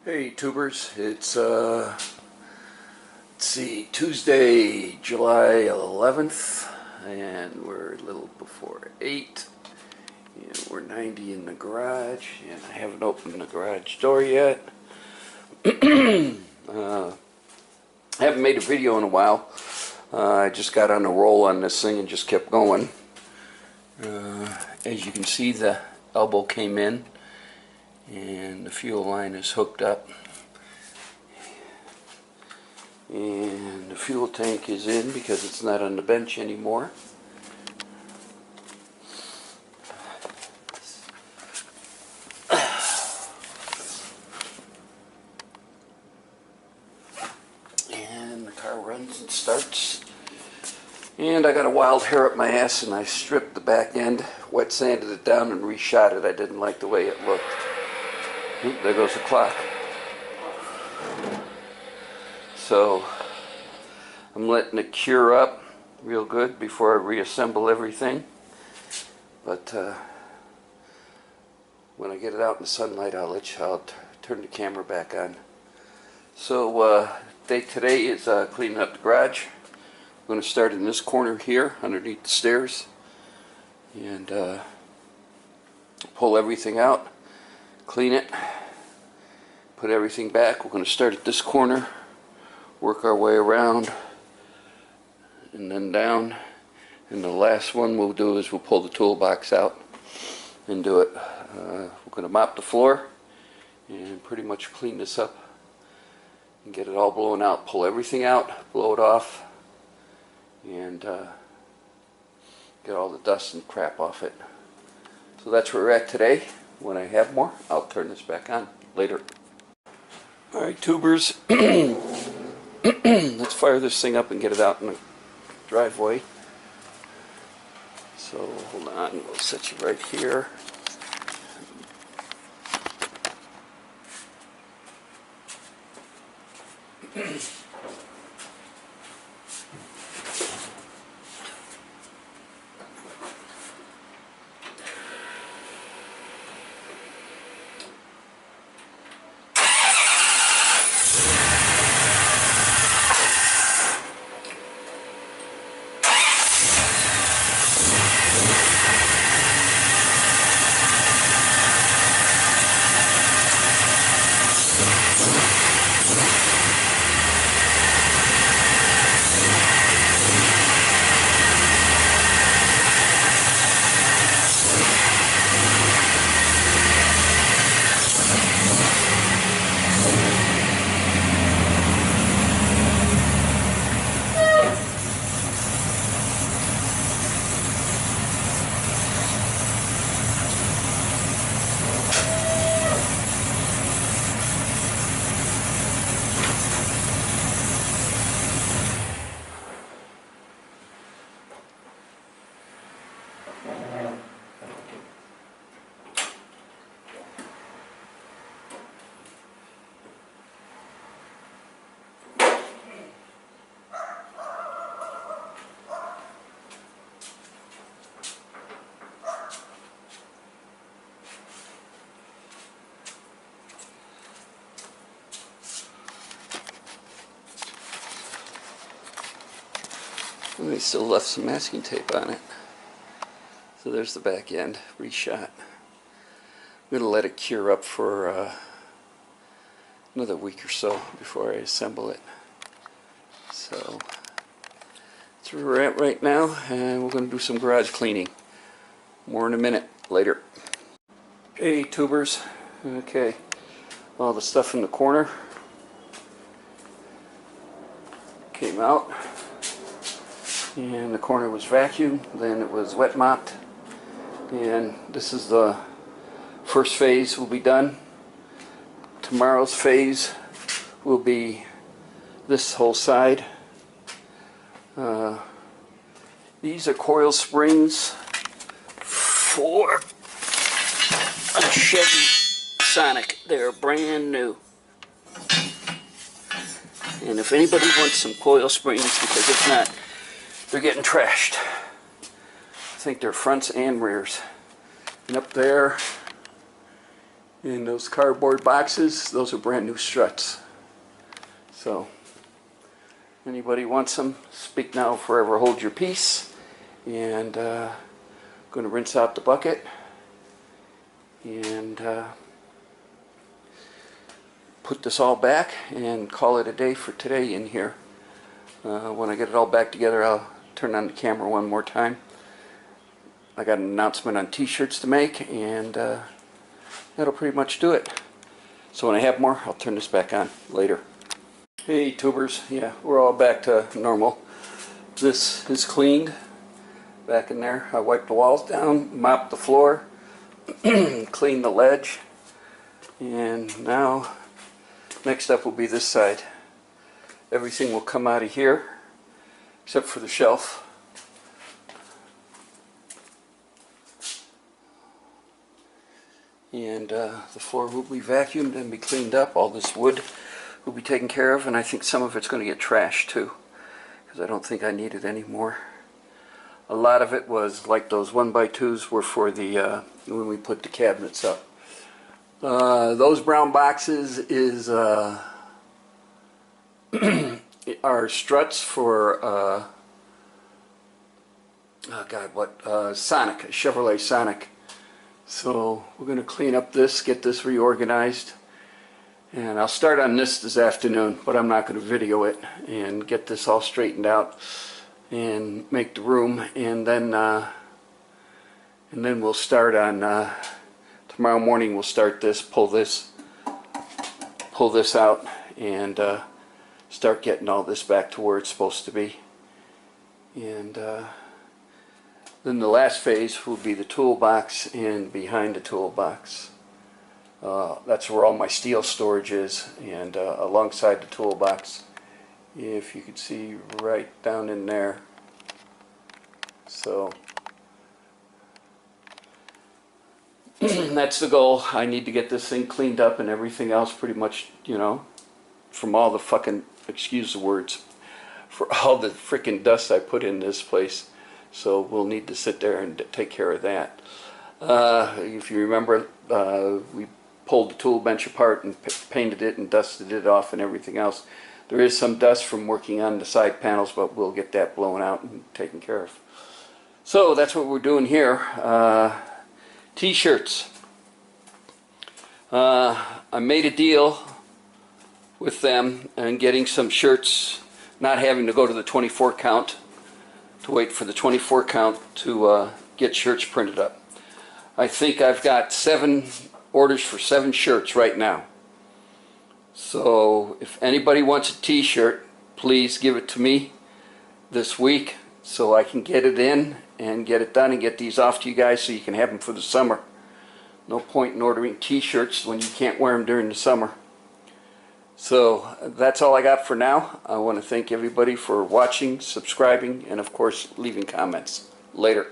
Hey tubers, it's let's see, Tuesday, July 11th, and we're a little before 8, and we're 90 in the garage, and I haven't opened the garage door yet. I haven't made a video in a while. I just got on a roll on this thing and just kept going. As you can see, the elbow came in and the fuel line is hooked up, and the fuel tank is in because it's not on the bench anymore. And the car runs and starts, and I got a wild hair up my ass and I stripped the back end, wet sanded it down and reshot it. I didn't like the way it looked. Oop, there goes the clock. So I'm letting it cure up real good before I reassemble everything. But when I get it out in the sunlight, I'll turn the camera back on. So today is cleaning up the garage. I'm going to start in this corner here underneath the stairs and pull everything out, clean it, put everything back. We're going to start at this corner, work our way around and then down, and the last one we'll do is we'll pull the toolbox out and do it. We're going to mop the floor and pretty much clean this up and get it all blown out. Pull everything out, blow it off, and get all the dust and crap off it. So that's where we're at today. When I have more, I'll turn this back on later. Alright tubers, let's fire this thing up and get it out in the driveway. So hold on, we'll set you right here. And they still left some masking tape on it. So there's the back end, reshot. I'm going to let it cure up for another week or so before I assemble it. So that's where we're at right now, and we're going to do some garage cleaning. More in a minute. Later. Hey tubers. Okay, all the stuff in the corner came out. And the corner was vacuumed, then it was wet mopped, and this is the first phase will be done. Tomorrow's phase will be this whole side. These are coil springs for a Chevy Sonic. They're brand new. And if anybody wants some coil springs, because if not, they're getting trashed. I think they're fronts and rears. And up there And those cardboard boxes, those are brand new struts. So, anybody wants them, speak now, forever hold your peace. And going to rinse out the bucket. And put this all back and call it a day for today in here. When I get it all back together, I'll turn on the camera one more time. I got an announcement on t-shirts to make, and that'll pretty much do it. So when I have more, I'll turn this back on later. Hey tubers, yeah, we're all back to normal. This is cleaned back in there. I wiped the walls down, mopped the floor, cleaned the ledge, and now next up will be this side. Everything will come out of here except for the shelf. And the floor will be vacuumed and be cleaned up. All this wood will be taken care of, and I think some of it's going to get trashed too, because I don't think I need it anymore. A lot of it was like those 1x2s were for the when we put the cabinets up. Those brown boxes is are struts for oh God, what Sonic, a Chevrolet Sonic. So we're going to clean up this, get this reorganized, and I'll start on this afternoon, but I'm not going to video it, and get this all straightened out and make the room, and then we'll start on tomorrow morning. We'll start this, pull this out, and start getting all this back to where it's supposed to be. And then the last phase will be the toolbox, and behind the toolbox, that's where all my steel storage is, and alongside the toolbox, if you could see right down in there. So that's the goal. I need to get this thing cleaned up and everything else pretty much, you know, from all the fucking, excuse the words, for all the freaking dust I put in this place. So we'll need to sit there and take care of that. If you remember, we pulled the tool bench apart and painted it and dusted it off and everything else. There is some dust from working on the side panels, but we'll get that blown out and taken care of. So that's what we're doing here. T-shirts. I made a deal with them and getting some shirts, not having to go to the 24 count, to wait for the 24 count to get shirts printed up. I think I've got 7 orders for 7 shirts right now. So if anybody wants a t-shirt, please give it to me this week so I can get it in and get it done and get these off to you guys so you can have them for the summer. No point in ordering t-shirts when you can't wear them during the summer. So that's all I got for now. I want to thank everybody for watching, subscribing, and of course leaving comments. Later.